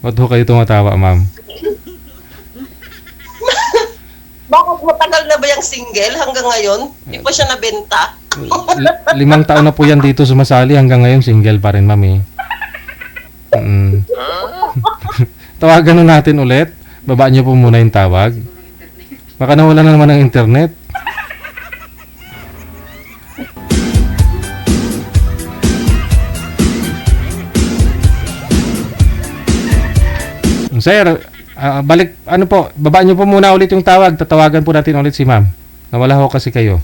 Ba't ho kayo tumatawa, ma'am? Bakit matagal na ba yung single hanggang ngayon? Di pa siya nabenta? 5 taon na po yan dito sumasali. Hanggang ngayon, single pa rin, ma'am, eh. Mm. Tawagan nun natin ulit. Babaan niyo po muna yung tawag. Baka nawala na naman ng internet. Sir, balik, ano po, babaan niyo po muna ulit yung tawag. Tatawagan po natin ulit si ma'am. Nawala ho kasi kayo.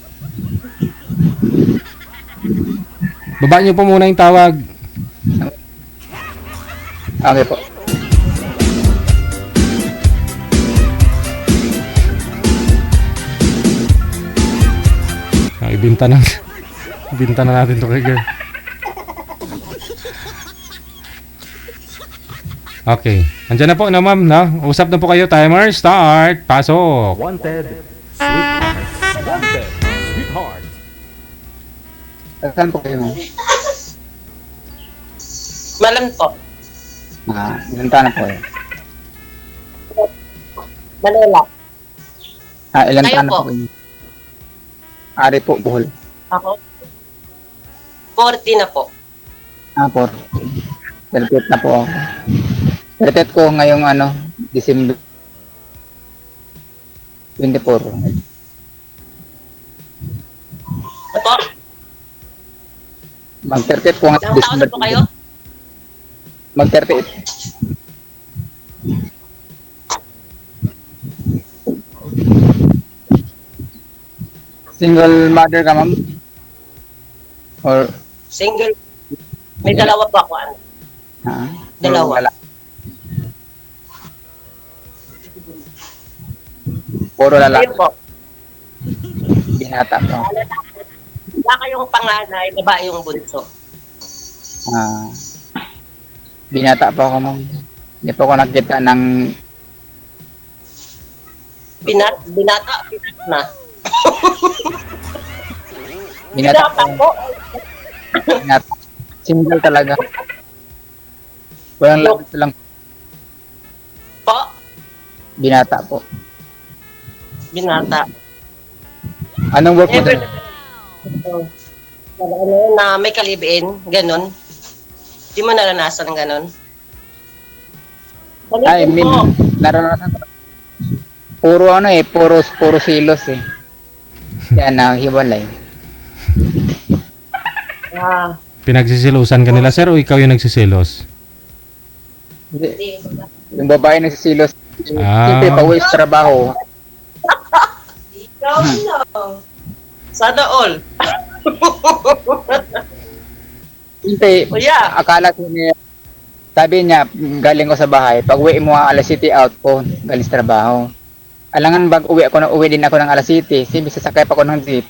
Babaan niyo po muna yung tawag. Okay po. Ibinta na. Ibinta na natin to kay girl. Okay. Andiyan na po na ma'am, no? Usap na po kayo. Timer, start. Pasok. Wanted, sweetheart. Wanted, sweetheart. Saan po kayo? Malam po. Ilan taon na po eh? Manila. Ilan Kayo taon na po? po kayo? Ari po, Bohol. Ako? 40 na po. Por. Perpet na po ako. Perpet ko ngayong December 24. Apo? Mag-perpet ko Ilang taon na December. po kayo? Mag-perpet. Single mother ka, ma'am? Or, Single. May dalawa pa ako. Ano? Dalawa. Wala. Puro Kayo lalaki. po. Binata po. Wala kayong panganay, babae yung bunso. Binata po ako, ma'am. Hindi po ako nakita ng Binata na. binata Binata po. po. Binata. Single talaga. Walang labis lang. Po. Binata po. Binata. Anong work mo? Never na may kalibin, ganun. Di mo naranasan ng ganun? Ay, Kalibin po. naranasan ko. Puro silos eh. Kaya nahiwalay. Pinagsisilusan ka nila, sir, o ikaw yung nagsisilos? Hindi. Yung babae nagsisilos. Ah. Siyempre, pauwi sa trabaho. Ikaw na. Sana all. Siyempre, Kuya. akala ko niya, sabi niya, galing ko sa bahay. Pag uwi mo alas 7 out po, galing sa trabaho. Alangan bag uwi din ako ng alas 7. Siyempre, sasakay pa ako ng jeep.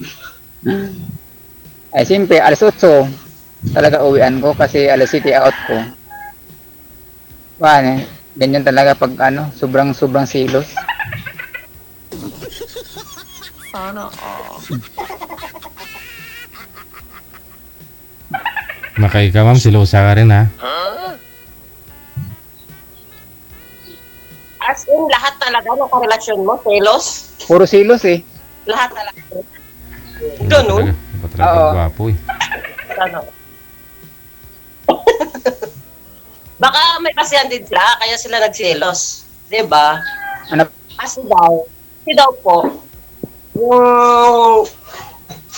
Ay, siyempre, alas 8, talaga uwian ko kasi alas 7 out ko. Ganyan talaga pag sobrang silos. Makay ka, ma'am. Silusa ka rin, ha? As in, lahat talaga ng karelasyon mo, selos. Puro silos eh. Lahat talaga. Ganun. Iba talaga Oo. gwapo, eh. Ano? Baka may pasihan din sila, kaya sila nagselos. Diba? Ano? Kasi daw po, yung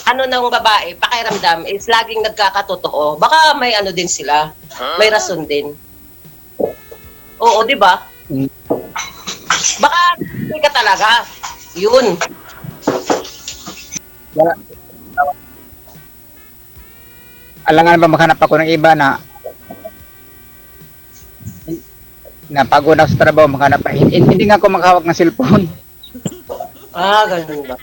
ng babae, pakiramdam is laging nagkakatotoo. Baka may din sila. May rason din. Oo, di ba? Mm. Baka hindi ka talaga. Yun. Wala. Alangan ba maghanap ako ng iba na pagod ako sa trabaho, maghanap pa. Hindi nga ako maghawak ng cellphone. Ganun ba?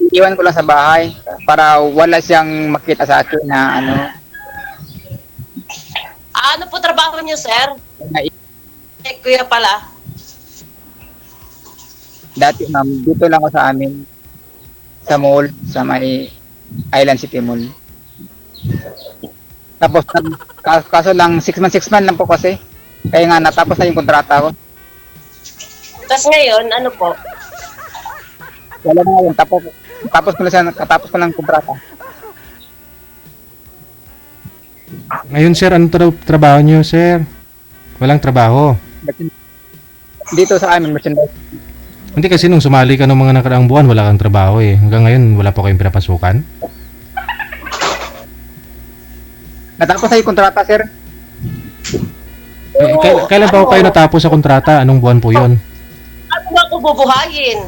Iwan ko lang sa bahay para wala siyang makita sa akin na Ano po trabaho niyo, sir? na Kuya pala. dati ma'am, dito lang ako sa amin sa mall, sa may Island City Mall. Tapos kaso lang 6 months lang po kasi Kaya nga natapos na yung kontrata ko. Tapos ngayon, ano po? Wala na yun. Tapos ko na siya, katapos ko ng kontrata. Ngayon, sir, ano trabaho nyo, sir? Walang trabaho. Dito sa amin, merchandise. Hindi kasi nung sumali ka ng mga nakaraang buwan, wala kang trabaho eh. Hanggang ngayon, wala pa kayong pinapasukan. Natapos na yung kontrata, sir. Eh, kailan pa kayo natapos sa kontrata? Anong buwan po yon? Ano ba ako bubuhayin?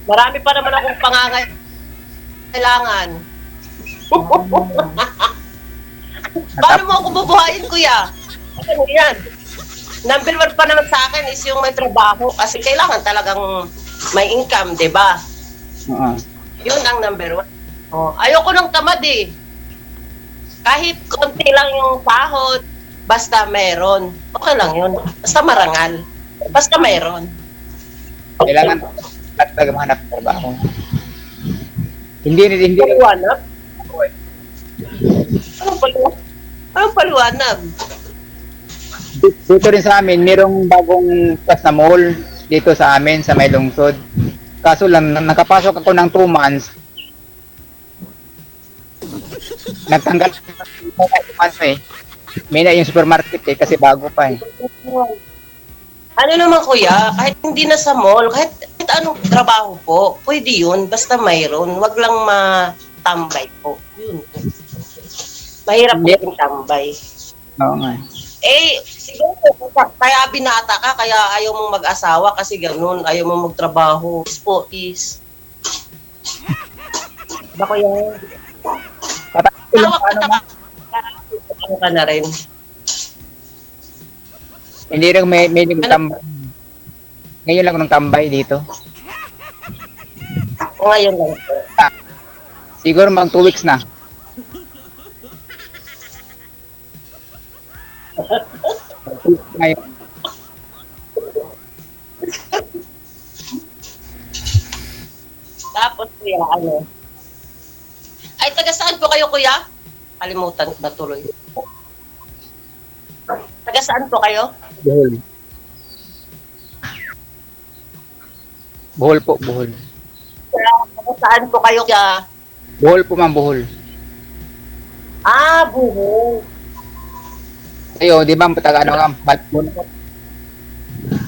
Marami pa naman akong pangangailangan. Paano mo ako bubuhayin, kuya? Ano yan? Number one pa naman sa akin is yung may trabaho kasi kailangan talagang may income, di ba? Oo. Yun ang number one. Oh, ayoko nang tamad eh. Kahit konti lang yung sahod, basta meron. Okay lang yun. Basta marangal. Basta meron. Kailangan talaga mahanap ng trabaho. Hindi. Paliwanag? Anong paliwanag? Dito rin sa amin, mayroong bagong tas na mall dito sa amin, sa may lungsod. Kaso lang, nakapasok ako ng 2 months. Nagtanggal eh. May na yung supermarket eh, kasi bago pa eh. Ano naman kuya, kahit hindi na sa mall, kahit anong trabaho po, pwede yun, basta mayroon. Wag lang matambay po. Yun. Mahirap po yung tambay. Oo nga. Eh, siguro, kaya binata ka, kaya ayaw mong mag-asawa kasi ganun, ayaw mong magtrabaho. Is po, is. Bako yan. Tawag ka na ano ka na rin. Hindi rin may tambay. Ngayon lang ako ng tambay dito. O ngayon lang po. Siguro mga 2 weeks na. Ngayon. Tapos kuya, ano? Ay, taga saan po kayo kuya? Kalimutan ko na tuloy. Taga saan po kayo? Bohol. Bohol po, Bohol. Taga saan po kayo kuya? Bohol po ma'am, Bohol. Ah, buho. Ayo, di ba taga ano nga, Malpon?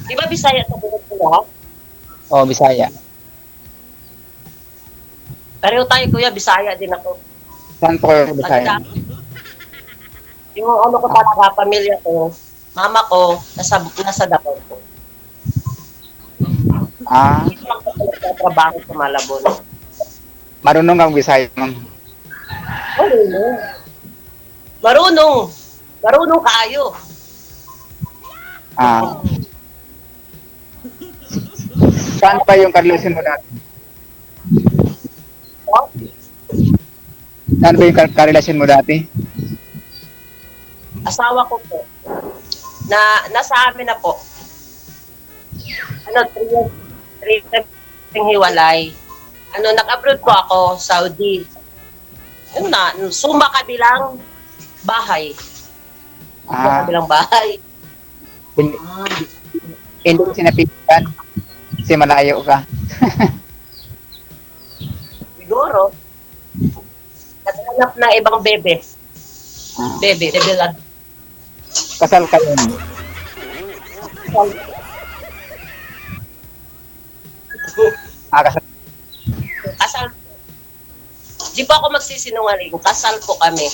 Di ba Bisaya sa buho kuya? O, Bisaya. Pareho tayo kuya, Bisaya din ako. Saan po kayo Bisaya? Yung ano ko talaga, pamilya ko, mama ko, nasa Davao ko. Ah, Dito lang ko trabaho sa Malabon. marunong kang Bisaya ma'am. Marunong. Marunong. Marunong kayo. Ah. Saan pa yung karelasyon mo dati? Saan ba yung karelasyon mo dati? Asawa ko po. Nasa amin na po. Ano, 3 years yung hiwalay. Ano, nag-abroad po ako, Saudi. Yun na, suma kabilang bahay. Ah, Kabilang bahay. hindi ko sinapitan. Kasi malayo ka. Siguro. Naghanap ng ibang bebe. Bebe lang. Kasal ka yun. Kasal. Kasal. Di pa ako magsisinungaling. Kasal po kami.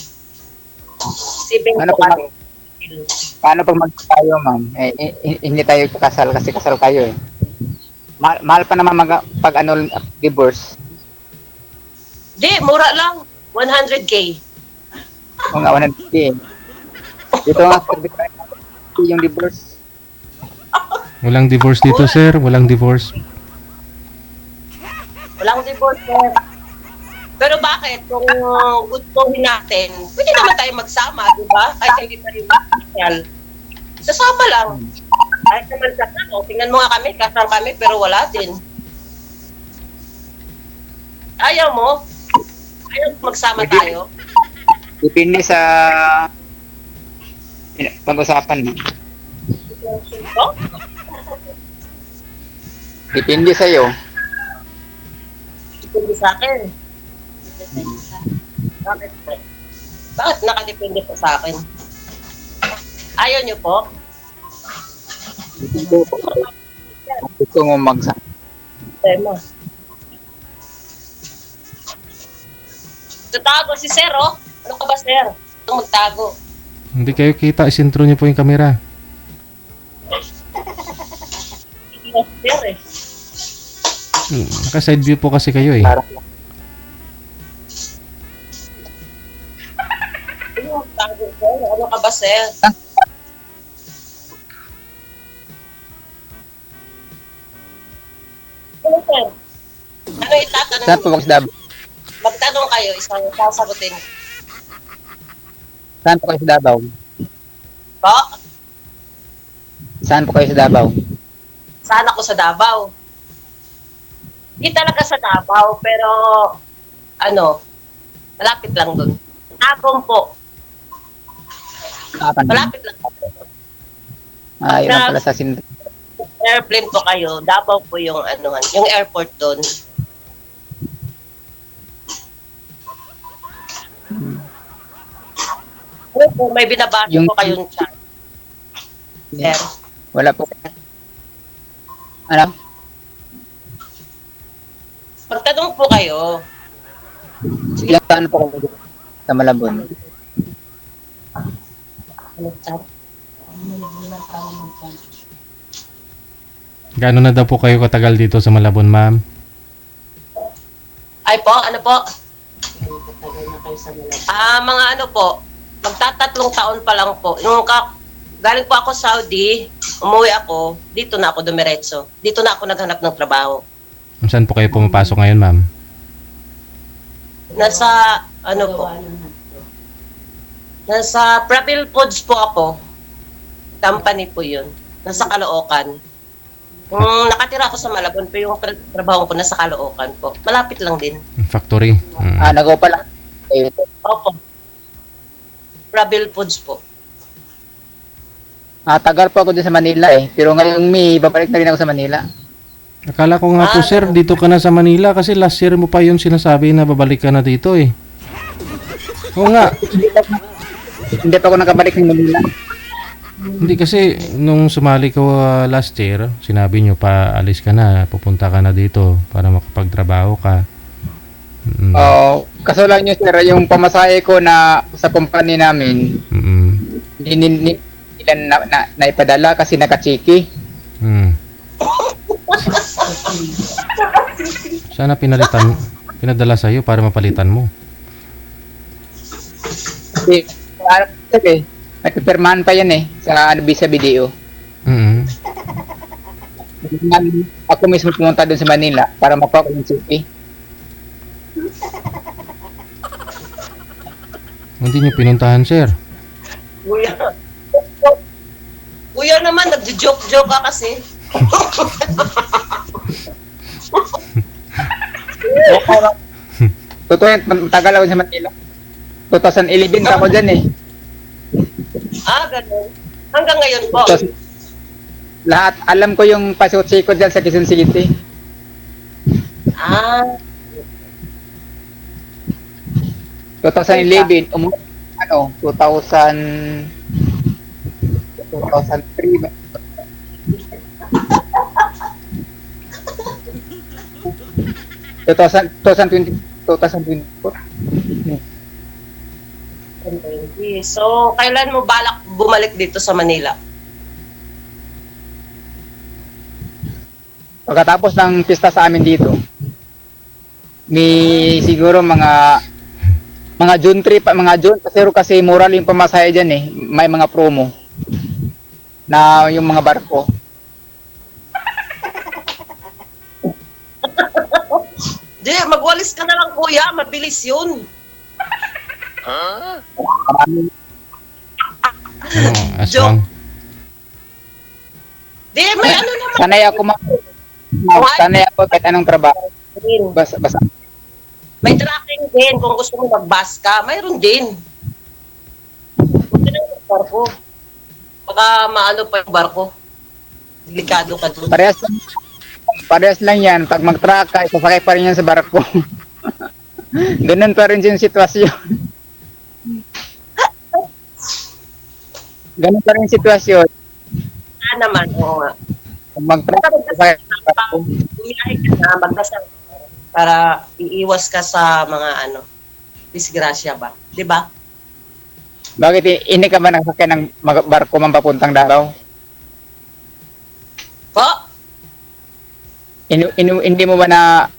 Sibing Ano po po, kami. Paano pag tayo, ma'am? Hindi tayo kasal kasi kasal kayo eh. Mahal pa naman pag ano, divorce. Di, mura lang. 100K. Kung nga 150 eh. Dito nga, yung divorce. Walang divorce dito, sir. Walang divorce. Walang divorce. Sir. Pero bakit? Kung gustuhin natin, pwede naman tayo magsama, di ba? Kahit hindi tayo mag-social. Sasama lang. Kahit naman kasal, tingnan mo nga kami, kasal kami, pero wala din. Ayaw mo? Ayaw magsama tayo? Depende sa Pag-usapan mo. Oh? Depende sa'yo. Depende sa akin. Bakit po? Bakit nakadepende po sa akin? Ayaw niyo po? Gusto mo Tema. Tatago si Sir, oh. Ano ka ba, Sir? Itong magtago. Hindi kayo kita, isintro niyo po yung camera. Hindi na si Sir, eh. Naka-side view po kasi kayo eh. Parang Ano magtago, Sir? Ano ka ba, Sir? Ano, Sir? Ano itatanong? saan po kayo sa Davao? Magtanong kayo, isang sasagutin. Saan po kayo sa Davao? Po? Saan po kayo sa Davao? Saan ako sa Davao? Hindi talaga sa Davao, pero ano, malapit lang dun. Agong po. Kapan? Malapit lang. Yun lang pala sa Sinta. Airplane po kayo, Davao po yung ano, yung airport doon. Ano po, may binabasa Yung- po kayong chat. Sir, Wala po. Ano? magtanong po kayo. Ilang taon po kayo sa Malabon? Ano chat? Gaano na daw po kayo katagal dito sa Malabon, ma'am? Ay po, ano po? Mga ano po, magtatatlong taon pa lang po. Galing po ako Saudi, umuwi ako, dito na ako dumiretso. Dito na ako naghanap ng trabaho. Saan po kayo pumapasok ngayon, ma'am? Nasa, ano po, nasa Pravil Foods po ako. Company po yun. Nasa Caloocan. Kung nakatira ako sa Malabon, pero yung trabaho ko nasa Caloocan po. Malapit lang din. Factory. Nagawa pa lang. Opo. Pravil Foods po. Tagal po ako din sa Manila eh. Pero ngayong May, babalik na rin ako sa Manila. Akala ko nga po, sir, dito ka na sa Manila kasi last year mo pa yun sinasabi na babalik ka na dito eh. Oo nga. Hindi pa ako nakabalik ng Manila. Hindi kasi nung sumali ko last year, sinabi nyo pa alis ka na, pupunta ka na dito para makapagtrabaho ka. Mm. Kaso lang nyo sir, yung pamasahe ko na sa company namin, Mm. nila na ipadala kasi nakachiki. Mm. Sana pinadala sa'yo para mapalitan mo. Kasi, nagpipirmahan pa yan eh, sa visa video. Mm. Ako mismo pumunta doon sa Manila para makuha ko yung chiki. Hindi nyo pinuntahan, sir. Kuya. Kuya naman, nagjo-joke-joke ka kasi. Totoo yan, matagal ako sa Manila. 2011 ka ako dyan eh. Ganun. Hanggang ngayon po. Lahat, alam ko yung pasok-sikot dyan sa Quezon City. 2011, 2003 ba? 2024. So, kailan mo balak bumalik dito sa Manila? Pagkatapos ng pista sa amin dito, may siguro mga June 3 pa, mga June, kasi moral yung pamasahe dyan eh, may mga promo na yung mga barko. Di, magwalis ka na lang kuya, mabilis yun. Maraming Ano, aswang. Di, may ano naman. sanay ako kahit anong trabaho. Din. Basta May tracking din, kung gusto mo mag-bus ka, mayroon din. Huwag ka nang magbarko. Baka maano pa yung barko. Delikado ka doon. Parehas lang yan. Pag mag-truck ka, isasakay pa rin yan sa barko. Ganun pa rin yung sitwasyon. Ganun pa rin yung sitwasyon. Naman, oo nga. Pag mag-truck, isasakay pa sa barko. Bumiyahe ka na, magdasal ka para iiwas ka sa mga disgrasya ba? Di ba? Bakit hindi ka ba nagsakay ng barko man papuntang Davao? Po? Hindi mo ba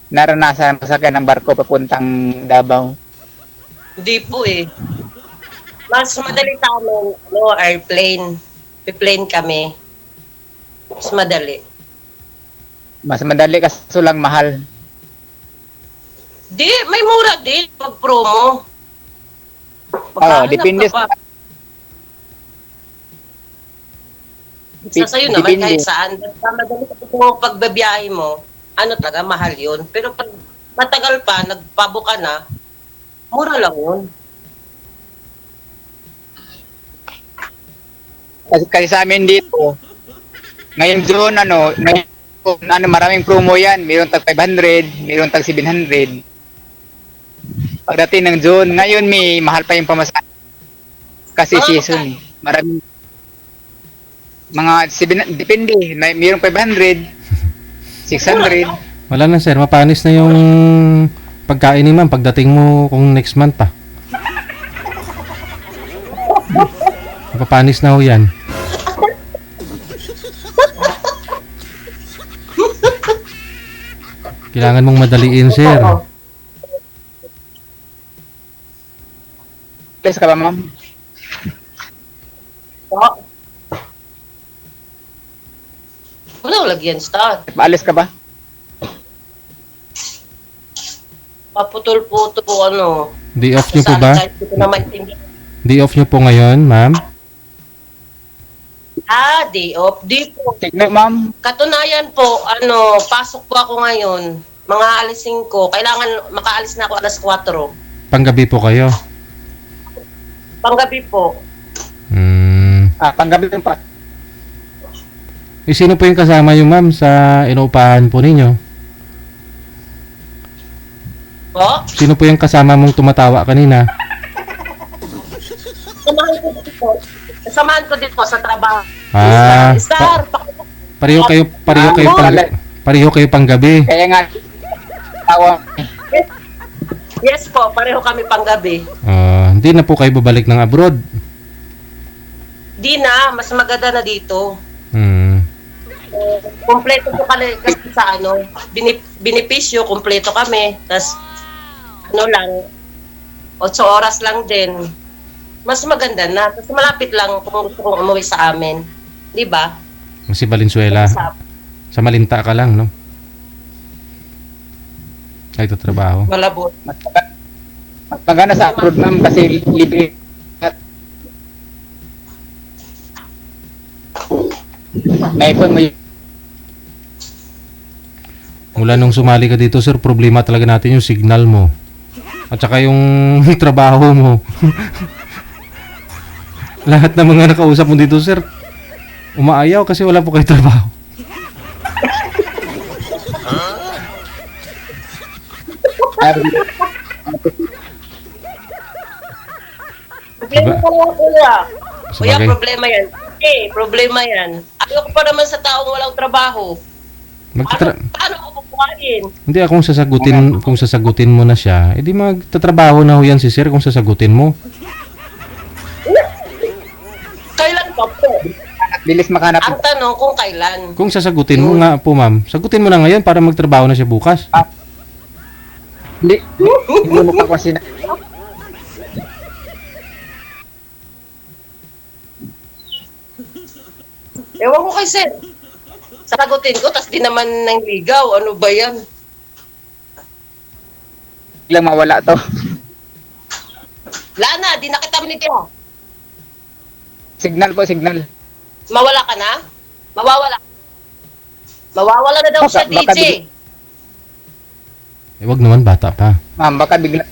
naranasan masakay ng barko papuntang Davao? Hindi po eh. Mas madali sa amin, airplane. Piplane kami. Mas madali. Mas madali kaso lang mahal. Di, may mura din pag promo. Oo, depende pa. sa... Sa sayo naman Depende. kahit saan. Basta madali mo pagbabiyahe mo, talaga, mahal yun. Pero pag matagal pa, nagpabo ka na, mura lang yun. Kasi sa amin dito, ngayon June, maraming promo yan. Mayroon tag 500, mayroon tag 700. Pagdating ng June, ngayon may mahal pa yung pamasahe. Kasi season eh. Maraming mga 7, depende. Mayroong 500, 600. Wala na sir, mapanis na yung pagkain ni ma'am pagdating mo kung next month pa. Mapapanis na ho yan. Kailangan mong madaliin sir. Please ka ba, ma'am? Po? Wala lagyan star. Paalis ka ba? Paputol-putol po Day off niyo po ba? Kahit hindi ko na maintindihan. Day off niyo po ngayon ma'am? Day off. Di po. Signal, ma'am. Katunayan po, pasok po ako ngayon. Mga alis 5. Kailangan makaalis na ako alas 4. Panggabi po kayo? Panggabi po. Panggabi pa. Sino po yung kasama yung ma'am sa inuupahan po ninyo? Po? Sino po yung kasama mong tumatawa kanina? Samahan ko dito sa trabaho. Ah, pareho kayo panggabi. Kaya nga, tawa. Yes po, pareho kami panggabi. Hindi na po kayo babalik ng abroad. Di na, mas maganda na dito. Kompleto po kami kasi sa benepisyo, kompleto kami. Tapos, 8 oras lang din. Mas maganda na. Tapos malapit lang kung gusto kong umuwi sa amin. Di ba? Si Valenzuela. Sa Malinta ka lang, no? Ay, ito trabaho. Malabot. Mas maganda sa abroad, ma'am, kasi libre. May phone mo yun. Mula nung sumali ka dito, sir, problema talaga natin yung signal mo. At saka yung trabaho mo. Lahat ng mga nakausap mo dito, sir, umaayaw kasi wala po kayo trabaho. Problema ko lang, kuya. Kuya, Sabagay. problema yan. Problema yan. Ayoko pa naman sa taong walang trabaho. Paano ko kukuhain? Hindi, kung sasagutin mo na siya, edi magtatrabaho na ho yan si sir kung sasagutin mo. Kailan pa po? Bilis makahanap. Ang tanong kung kailan. Kung sasagutin mo nga po, ma'am, sagutin mo na ngayon para magtrabaho na siya bukas. Hindi mo pa kasi Ewan ko kay sir. Sagutin ko, tas di naman nang ligaw. Ano ba yan? biglang mawala to. Lana, di na kita binigyan. Signal po, signal. Mawala ka na? Mawawala. Mawawala na daw siya, Baka DJ. Wag naman, bata pa. Ma'am, baka bigla.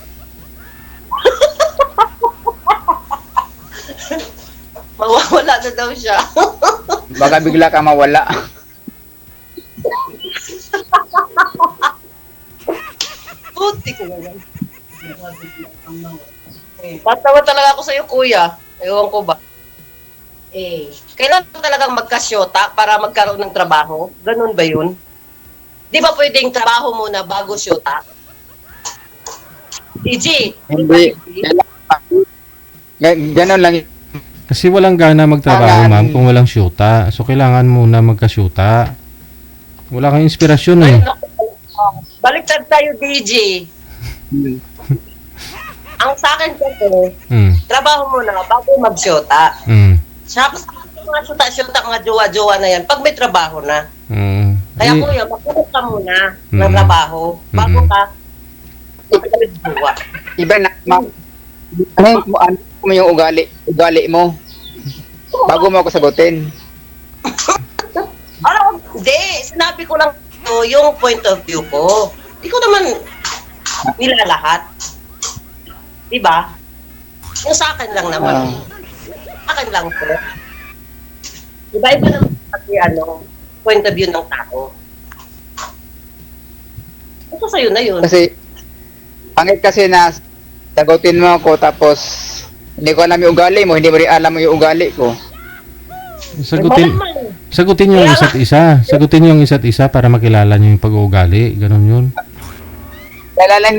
Mawawala na daw siya. Baka bigla ka mawala. Puti ko naman. Patawa talaga ako sa'yo, kuya. Ewan ko ba. Kailangan talagang magkasyota para magkaroon ng trabaho? Ganun ba yun? Di ba pwedeng trabaho muna bago syota? EG, Hindi. Ganon lang. Kasi walang gana magtrabaho, Kailangan- ma'am, kung walang syuta. So, kailangan muna magkasyuta. Wala kang inspirasyon eh. Ay, naku. Baliktad tayo, DJ. Ang sa akin kasi, Mm. trabaho muna bago magsyota. Mm. Tapos, mga syota-syota, mga jowa-jowa na yan, pag may trabaho na. Mm. Kaya Di- kuya, magpunta ka muna ng Mm. trabaho bago Mm. ka magjowa. Iba na, ano mo yung ugali mo. Bago mo ako sagutin. Ano? Hindi. Sinabi ko lang ito, yung point of view ko. Hindi ko naman nilalahat. Diba? Yung sa akin lang naman. Sa akin lang po. Diba? Iba naman kasi point of view ng tao. Ito sa'yo na yun. Kasi, pangit kasi na sagutin mo ako tapos hindi ko alam yung ugali mo, hindi mo rin alam yung ugali ko. Sagutin, sagutin yung isa't isa. Sagutin yung isa't isa para makilala niyo yung pag-uugali. Ganon yun.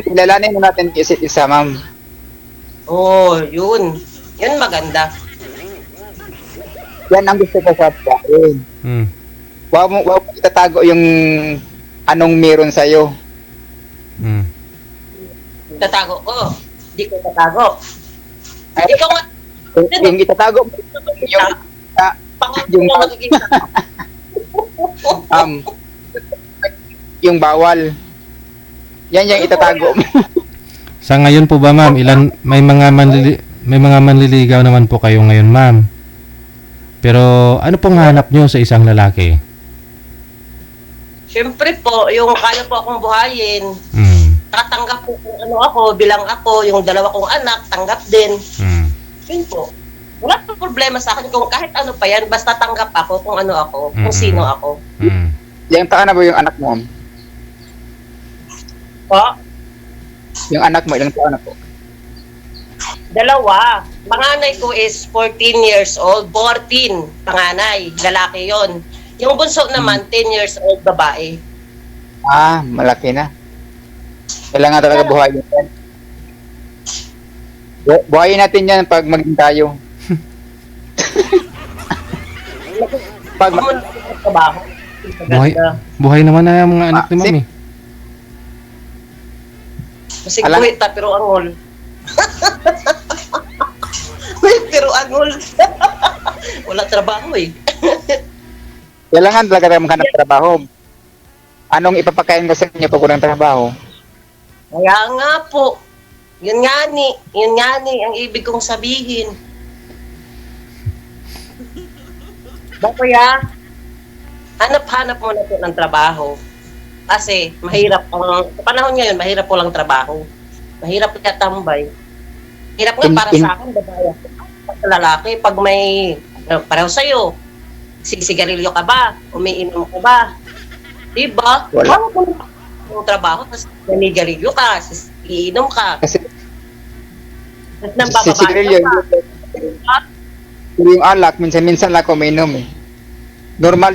Kilalanin mo natin isa't isa, ma'am. Oh, yun. Yun maganda. Yan ang gusto ko sa atin. Mm. Wag mo itatago yung anong meron sa'yo. Mm. Tatago ko. Hindi ko tatago. Ay, Ikaw nga, yung itatago mo, yung pangalan yung- ko nakikita. um, yung bawal. Yan yung itatago mo. Sa ngayon po ba, ma'am, may mga manliligaw naman po kayo ngayon, ma'am. Pero ano pong hanap nyo sa isang lalaki? Siyempre po, yung kaya po akong buhayin, Mm. tatanggap po kung ano ako, bilang ako, yung dalawa kong anak, tanggap din. Mm. Yun po. Wala pong problema sa akin kung kahit ano pa yan, basta tanggap ako kung ano ako, kung Mm-mm. sino ako. Mm. Yung taon na ba yung anak mo? Po, Yung anak mo, ilang taon na po? dalawa. Panganay ko is 14 years old, 14, panganay, lalaki yon. Yung bunso naman, 10 years old, babae. Ah, malaki na. Kailangan talaga buhayin yan. Buhayin natin yan pag maging tayo. Pag Ako na ang trabaho. Buhay naman na yung mga anak ni ma'am eh. Kasi Alam- guhit ta, pero angol. Pero angol. Wala trabaho eh. kailangan talaga tayo maghanap trabaho. Anong ipapakain ko sa inyo pag walang trabaho? Kaya nga po. Yun nga ni ang ibig kong sabihin. Ba kuya, hanap-hanap mo na po ng trabaho. Kasi mahirap sa panahon ngayon, mahirap po lang trabaho. Mahirap katambay. Hirap nga para sa akin, babae ako. Pag sa lalaki, pag may pareho sa'yo, sisigarilyo ka ba? Umiinom ka ba? Diba? Wala. Wala po yung trabaho, tapos nanigarilyo ka, iinom ka, Kasi tapos nang bababae sigarilyo, ka. yung alak, minsan-minsan lang ako mainom eh. Normal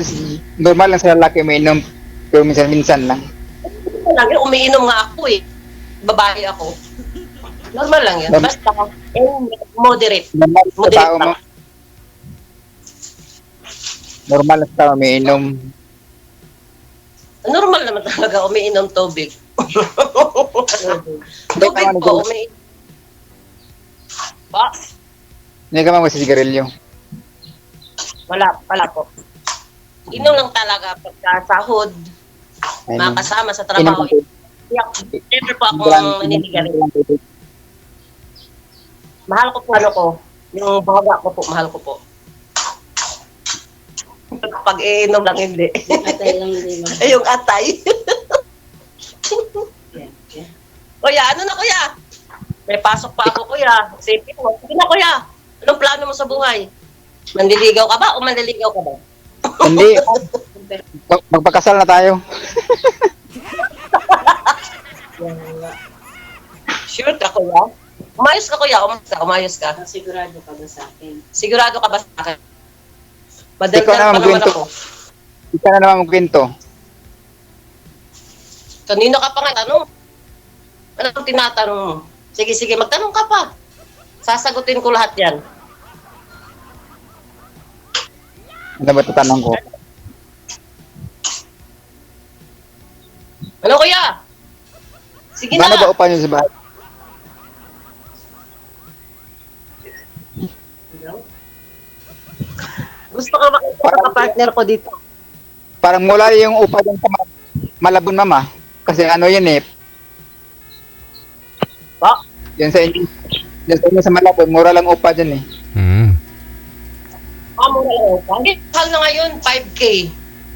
lang sa lalaki mainom, pero minsan-minsan lang. Lagi umiinom nga ako eh. Babae ako. Normal lang yan. Normal. Basta, moderate. Normal sa Moderate tao mo. lang. Normal lang sa tao mainom. Normal naman talaga umiinom tubig. Hindi Tubig ka po, umiinom. Ba? Hindi ka mga sa sigarilyo. Wala po. Inom lang talaga pagkasahod, mga kasama sa trabaho. Never po akong naninigarilyo. Mahal ko po yung baga ko po, mahal ko po. Pag iinom lang hindi. Atay lang din. Ay, yung atay. Kuya, ano na kuya? May pasok pa ako kuya. Sige na kuya. Anong plano mo sa buhay? Manliligaw ka ba o manliligaw ka ba? Hindi. Magpakasal na tayo. Sure ka, kuya? Umayos ka, kuya. Umayos ka. Sigurado ka ba sa akin? Sigurado ka ba sa akin? Ikaw Madaldal naman pa naman magkwento. ako. Ikaw na naman magkwento. Kanino ka pa nga tanong? Ano ang tinatanong mo? Sige, sige, magtanong ka pa. Sasagutin ko lahat yan. Ano ba ito tanong ko? Ano, kuya? Sige Paano ba na. upa niyo sa bahay? Gusto ka makita sa partner ko dito. Parang mula yung upa dyan sa Malabon, mama. Kasi ano yun eh. Ba? Yan sa inyo. Yan sa inyo sa Malabon, mura lang upa dyan eh. Mm. Mura lang ako. Ang mahal na ngayon, 5K.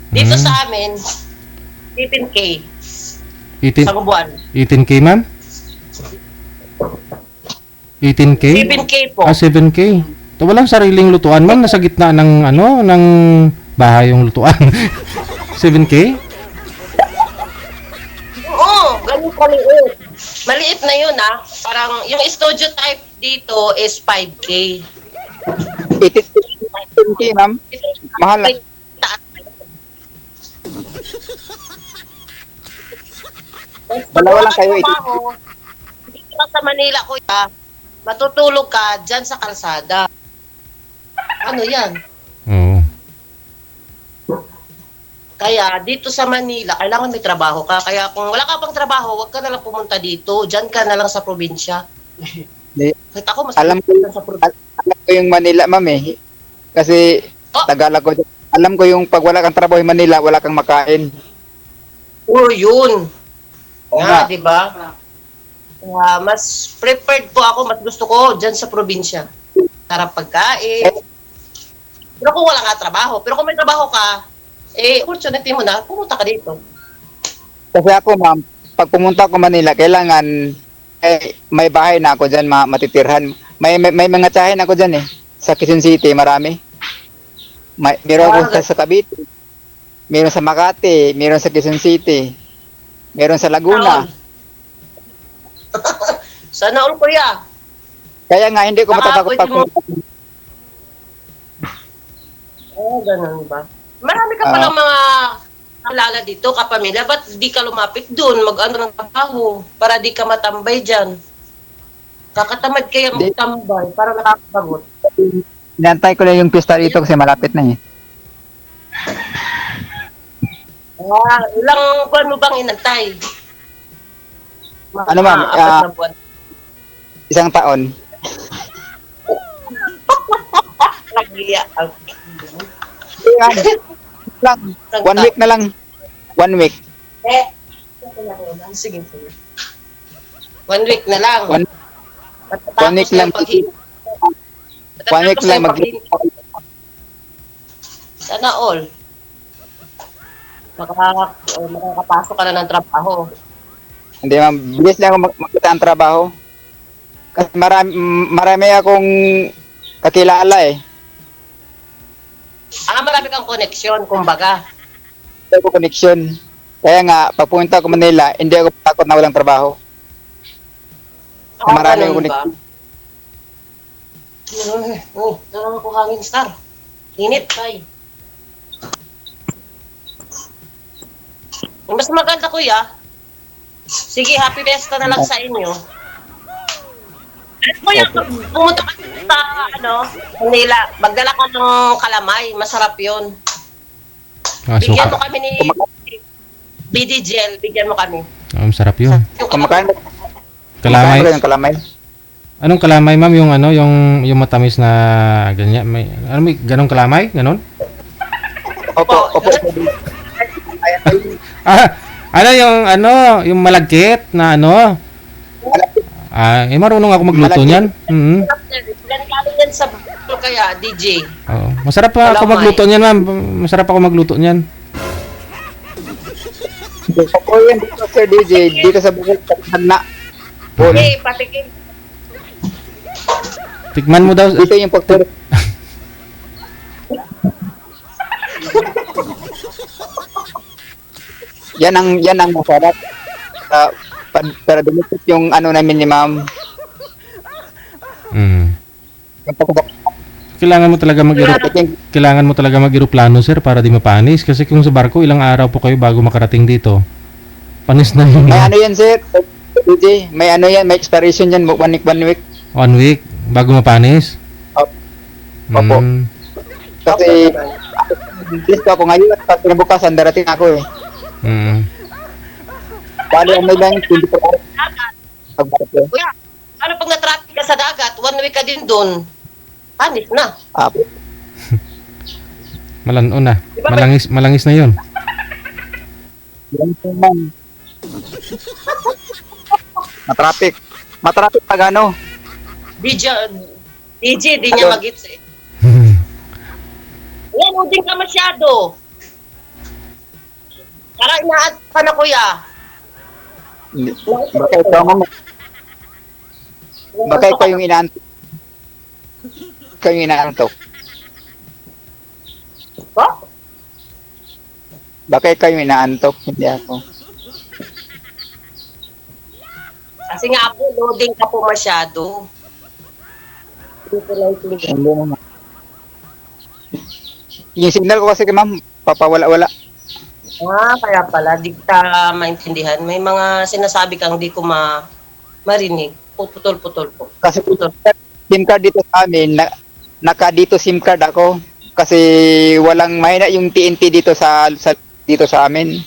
Dito Hmm. sa amin, 15K. 18, Sa buwan. 18K, ma'am? 18K? 7K po. Ah, 7K. So, walang sariling lutuan, ma'am. Nasa gitna ng, ano, ng bahay yung lutuan. 7K? Oo, ganun kaliit. Maliit na yun, ah. Parang, yung studio type dito is 5K. 18K, ma'am. Mahal na. Dalawa lang kayo, Dito ka sa Manila, kuya. Matutulog ka dyan sa kalsada. Ano yan? Oo. Kaya dito sa Manila, kailangan may trabaho ka. Kaya kung wala ka pang trabaho, huwag ka na lang pumunta dito. Diyan ka na lang sa probinsya. Hindi. Kahit ako, mas Alam ko sa probinsya. Alam ko yung Manila, ma'am eh. Kasi Oh. Tagalog ko. Alam ko yung pag wala kang trabaho yung Manila, wala kang makain. Oo, yun. Oo Nga, nga. di ba? Mas prepared po ako, mas gusto ko dyan sa probinsya. Sarap pagkain. Pero kung wala ka trabaho, pero kung may trabaho ka, opportunity mo na, pumunta ka dito. Kasi ako, ma'am, pag pumunta ako Manila, kailangan may bahay na ako dyan matitirhan. May mga tsahin ako dyan eh. Sa Quezon City, marami. Meron ako sa Cavite. Meron sa Makati. Meron sa Quezon City. Meron sa Laguna. Sana all, kuya. Kaya nga, hindi ko Baka matatakot pwede pag mo- Ganun ba? Marami ka palang mga kalala dito, kapamilya. Ba't di ka lumapit doon, mag-ano ng trabaho, para di ka matambay dyan? Kakatamad kaya Di- magtambay, para nakakabagot. Inantay ko lang yung pista dito kasi malapit na eh. Ilang buwan mo bang inantay? Ano, ma'am? Apat na buwan. Isang taon. Nagiya. lang. 1 week na lang. 1 week. Sige, sige. 1 week na lang. One- Matatapos 1 week na lang. yung paghi- 1 week Matatapos na lang yung paghi- Sana all. Makakapasok ka na ng trabaho. Hindi, ma'am. Bilis lang ako magkita ang trabaho. Kasi marami akong kakilala eh. Marami kang koneksyon, kumbaga. Hindi ako connection. Kaya nga, pag pumunta ako Manila, hindi ako takot na walang trabaho. Marami Ganun akong ba? Tanong ko hangin star. Init, tay. Mas maganda, kuya. Sige, happy fiesta na lang sa inyo. Kuya, pumunta ka sa, Manila. Magdala ka ng kalamay. Masarap yun. Bigyan mo Suka. kami ni BD Gel. Bigyan mo kami. Sarap yun. Yung Kumakain Kalamay. ko yung kalamay. Anong kalamay, ma'am? Yung ano, yung matamis na ganyan. May, ano, may ganong kalamay? Ganon? Opo, opo. Ano yung malagkit na ano? Marunong ako magluto Malagkit. niyan. Mm-hmm. Yan galing yan sa kaya, DJ. Oo. Masarap pa ako Kalamay. magluto niyan, ma'am. Masarap ako magluto niyan. Opo yan dito, Sir DJ. Dito sa bukid, sa Tagna. Okay, patikim. Tikman mo daw. Dito yung pagturo. Yan ang masarap. Para dumikit yung ano namin ni ma'am. Mm. Yung pagkabak- Kailangan mo talaga mag-eroplano, sir, para di mapanis. Kasi kung sa barko, ilang araw po kayo bago makarating dito. Panis na yun. May ano yan, sir? DJ, may ano yan, may expiration yan, 1 week, 1 week. 1 week bago mapanis. Opo. Mm. Kasi, gusto ako ngayon, at pinabukasan, darating ako eh. Mm. Bali, ano lang, 24 hours. Pagbarko. Kuya, ano pag na-traffic ka sa dagat, 1 week ka din doon, panis na. Apo. Malano na. Malangis na yun. Yan po, ma'am. Matraffic pag ano. DJ, di niya mag-hits eh. Yan, uding ka masyado. Para inaad ka na, kuya. Baka ikaw, ma'am. Baka ikaw yung inaantok. Ikaw yung inaantok. Ba? Baka ikaw yung inaantok, hindi ako. Kasi nga po, loading ka po masyado. Hindi ko naintindihan. Hindi naman. Yung signal ko kasi ma'am, papawala-wala. Kaya pala, di ka maintindihan. May mga sinasabi kang di ko marinig. Putol-putol po. Kasi SIM card dito sa amin, naka dito SIM card ako. Kasi walang mahina yung TNT dito dito sa amin.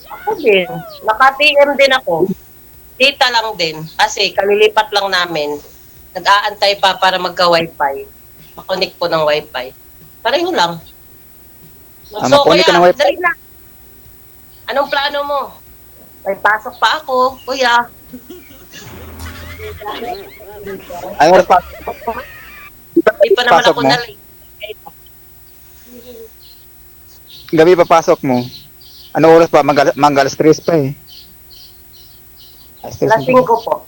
Ako din. Naka-TM din ako. Data lang din. Kasi kalilipat lang namin. Nag-aantay pa para magka-wifi. Makonek po ng wifi. Pareho lang. Makonek ka ng wifi? Dali na. Anong plano mo? May pasok pa ako, kuya. Ano oras pa? Di pa naman Pasok ako mo? nalate. Gabi papasok mo. Ano oras pa? Alas 3 pa eh. Alas 5 po.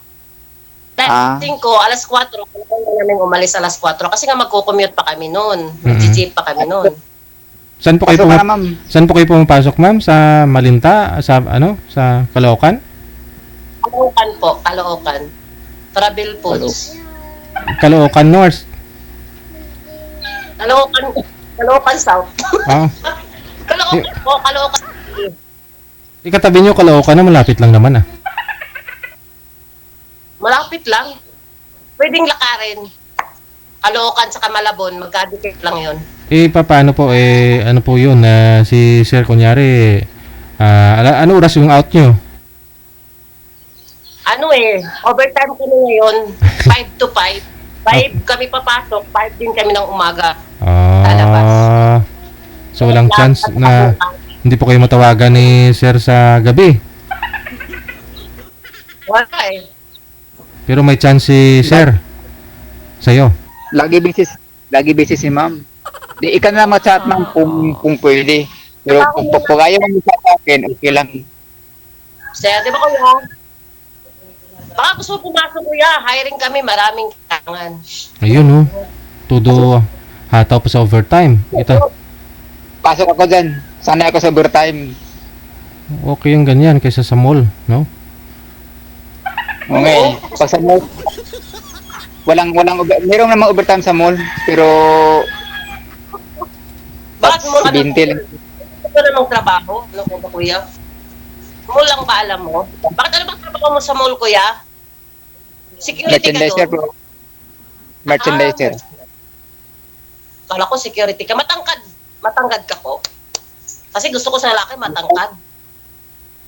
Ah. Alas 5, alas 4. Kailangan namin umalis alas 4. Kasi nga magko-commute pa kami noon. Mag-jeep pa kami noon. Saan po kayo Pasok ka na, ma'am. Saan po kayo pumapasok, ma'am? Sa Malinta, sa Caloocan? Caloocan po, Caloocan. Travel Foods. Caloocan North. Caloocan South. Ah. Caloocan po, Caloocan. Ikatabi niyo Caloocan na malapit lang naman ah. Malapit lang. Pwedeng lakarin. Caloocan sa Malabon, magkadikit lang yon. Paano po ano po 'yun si Sir kunyari ano oras yung out niyo? Overtime kami ngayon, 5 to 5. 5 kami papasok, 5 din kami ng umaga. So walang chance na hindi po kayo matawagan ni Sir sa gabi. Wala eh. Pero may chance si Sir sa'yo. Lagi busy si ma'am. Di ika na ma-chat ma'am kung pwede. Pero kung ayaw mo sa akin, okay lang. Sir, di ba kuya? Baka gusto mo pumasok kuya, hiring kami, maraming kailangan. Ayun oh. Todo hataw pa sa overtime. Ito. Pasok ako dyan. Sanay ako sa overtime. Okay yung ganyan kaysa sa mall, no? Okay. Pag sa mall, merong namang overtime sa mall, pero Bakit mo si Bintil. Ito na ng trabaho? Ano ko ba kuya? Mall lang ba alam mo? Bakit ano bang trabaho mo sa mall kuya? Security ka Merchandiser, doon? bro. Merchandiser. Kala ko security ka. Matangkad ka po. Kasi gusto ko sa lalaki matangkad.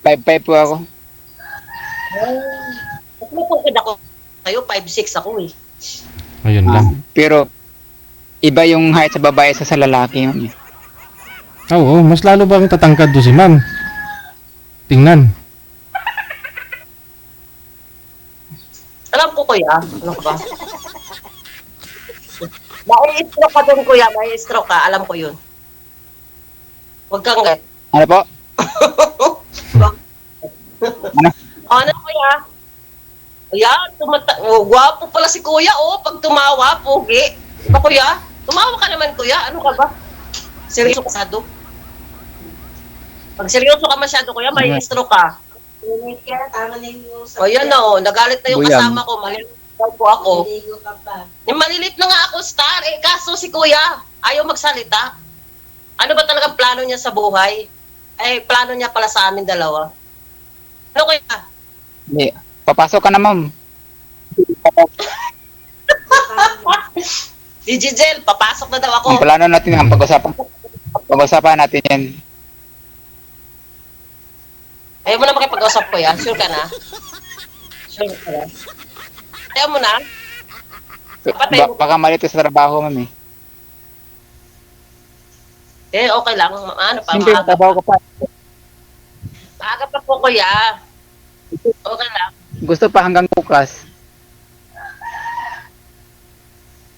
5'5" po ako. Kasi matangkad ako. Kayo, 5'6" ako eh. Ayun lang. Pero iba yung height sa babae sa lalaki. Ma'am. Oo, mas lalo bang tatangkad do si ma'am? Tingnan. Alam ko kuya, ano ka ba? Mai-stroke ka dun kuya, mai-stroke ka, alam ko yun. Huwag kang get. Ano po? Ano kuya? Kuya, gwapo pala si kuya, pag tumawa, pogi. Diba kuya? Tumawa ka naman kuya, ano ka ba? Seryoso kasado? Pag seryoso ka masyado, kuya, may stroke ka. O yan o, nagalit na yung Buyag. kasama ko. Malilit daw po ako. Yung malilit na nga ako, Star. Eh, kaso si kuya, ayaw magsalita. Ano ba talagang plano niya sa buhay? Eh, plano niya pala sa amin dalawa. Ano kuya? Hindi. Papasok ka na, ma'am. Si Giselle, papasok na daw ako. Ang plano natin, ang pag-usapan natin yan. Ayaw mo na makipag-usap, kuya? Sure ka na? Sure ka na? Ayaw mo na? Patay mo. Baka malito sa trabaho, ma'am eh. Eh, okay lang. Ano pa? Siyempre, trabaho ko pa. Maaga pa po, kuya. Okay lang. Gusto pa hanggang bukas.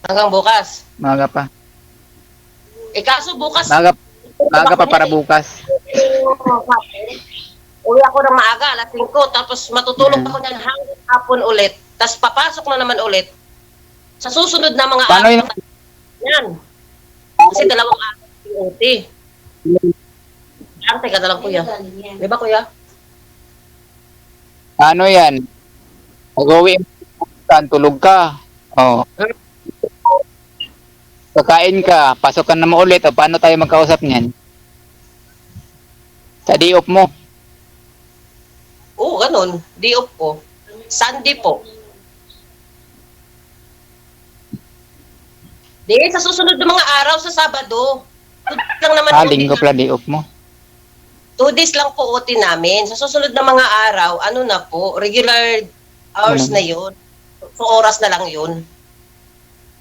Hanggang bukas. Maaga pa. Eh, kaso bukas... Maaga pa para bukas. Uwi ako ng maaga, alas 5, tapos matutulog ako niyan hanggang hapon ulit. Tapos papasok na naman ulit. Sa susunod na mga Paano araw. yun? Yan. Kasi 2 araw yung OT. Antay ka na lang, kuya. Di ba, kuya? Ano yan? Pag-uwi mo, tulog ka. Oh. Kakain ka, pasok ka naman ulit. O, paano tayo magkausap niyan? Sa day off mo. Oo, ganun. Day off po. Sunday po. Di, sa susunod na mga araw sa Sabado. 2 days lang naman. Linggo pala day off mo. 2 days lang po OT namin. Sa susunod na mga araw, ano na po, regular hours na yun. So, oras na lang yun.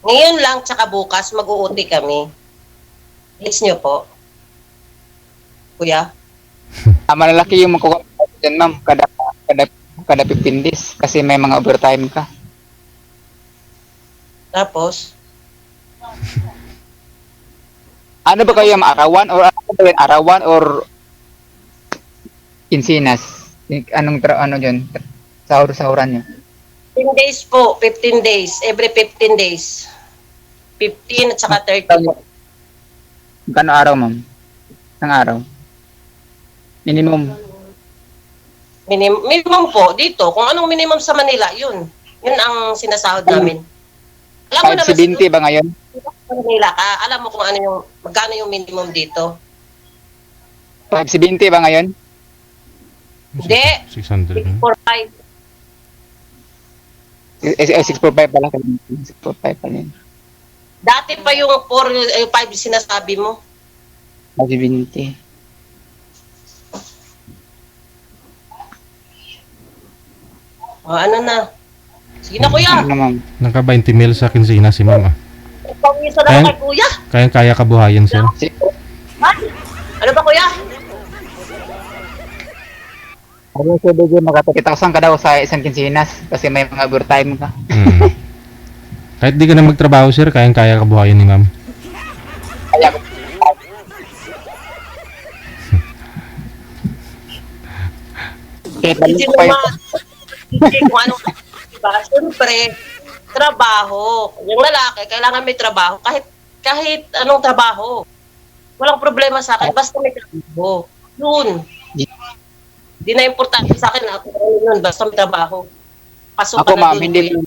Ngayon lang, tsaka bukas, mag-OT kami. Gets nyo po? Kuya? Malalaki yung makukuha mo dyan, ma'am. Kada 15 days. Kasi may mga overtime ka. Tapos, Ano ba kayo, arawan? Or ano ba yun? Arawan or Insinas? Ano dyan? Sahur-sahuran nyo? 15 days po, 15 days. Every 15 days. 15 at saka 30. Kano araw, ma'am? Ang araw? Minimum. Minimum po, dito. Kung anong minimum sa Manila, yun. Yun ang sinasahod namin. Alam mo naman, 570 ba ngayon? sa Manila ka, alam mo kung ano yung, magkano yung minimum dito. 570 ba ngayon? Hindi. 600. 645. 645 pala. 645 pala yun. Dati pa yung 4, 5 sinasabi mo. 570. O, ano na. Sige na, kuya. Ano, ma'am? Naka 20 mil sa kinsina si ma'am ah. Pangisa na kay kuya. Kaya kabuhayan sir. Ha? Ano ba, kuya? Ano sa video makapagkitasan ka daw sa isang kinsinas kasi may mga overtime ka. Mm. Kahit di ka na magtrabaho sir, kaya kabuhayan ni ma'am. Kaya kahit Hindi pa yun. naman. Hindi kung anong, diba? Siyempre, trabaho. Yung lalaki, kailangan may trabaho. Kahit anong trabaho. Walang problema sa akin. Basta may trabaho. Yun. Di na importante sa akin na yun. Basta may trabaho. Pasok Ako, ka na ma'am, dun.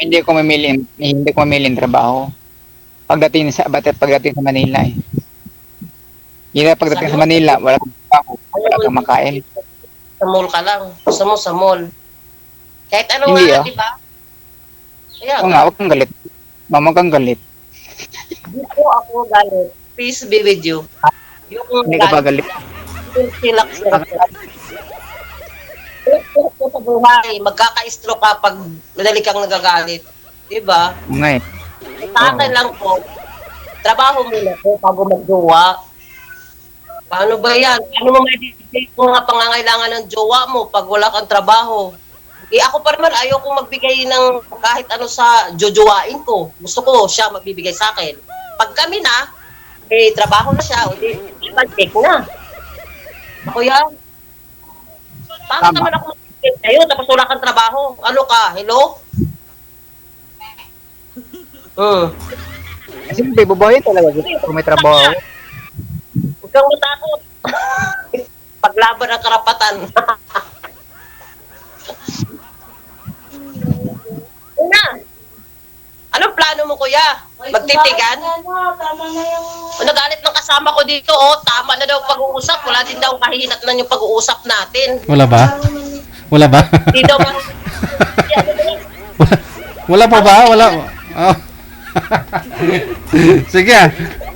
hindi ko mamili ng trabaho. Pagdating sa Manila eh. Pagdating sa Manila, wala kang trabaho, wala kang makain. Sa mall ka lang. Gusto mo sa mall. Kahit ano Hindi, nga, ah. di ba? Kaya Oo nga, huwag kang galit. Ma'am, huwag kang galit. dito ako galit. Peace be with you. Yung Hindi ka ba galit? yung silak sila. Kung sa buhay, magkaka-stroke ka pag madali kang nagagalit. Diba? Oo nga eh. Sa akin lang po, trabaho muna po bago mag-jowa. Paano ba yan? Paano mo may mga pangangailangan ng jowa mo pag wala kang trabaho? Eh ako pa naman, ayaw kong magbigay ng kahit ano sa jojowain ko. Gusto ko siya magbibigay sa akin. Pag kami na, eh trabaho na siya, o di, check na. Kuya, bakit Tama. naman ako magbibigay sa'yo tapos wala kang trabaho? Ano ka? Hello? Kasi bubuhay talaga kung may trabaho. Huwag kang matakot. Paglaban ng karapatan. Una, anong plano mo, kuya? Magtitigan? Tama na yung... Nagalit ng kasama ko dito, oh, tama na daw pag-uusap. Wala din daw kahihinatnan yung pag-uusap natin. Wala ba? Wala ba? Di daw Wala pa ba? Wala. Oh. Sige.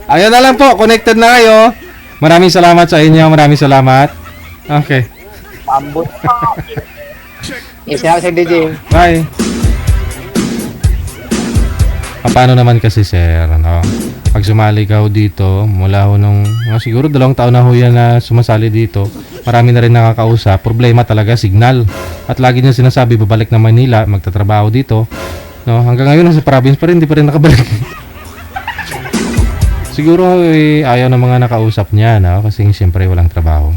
Ayun na lang po. Connected na kayo. Maraming salamat sa inyo. Maraming salamat. Okay. Pambot. Isa sa DJ. Bye. Paano naman kasi, sir, ano? Pag sumali ka ho dito, mula ho nung siguro 2 taon na ho yan na sumasali dito, marami na rin nakakausap. Problema talaga, signal. At lagi niya sinasabi, babalik na Manila, magtatrabaho dito. No, hanggang ngayon, nasa province pa rin, hindi pa rin nakabalik. Siguro ayaw ng mga nakausap niya, no? Kasi siyempre walang trabaho.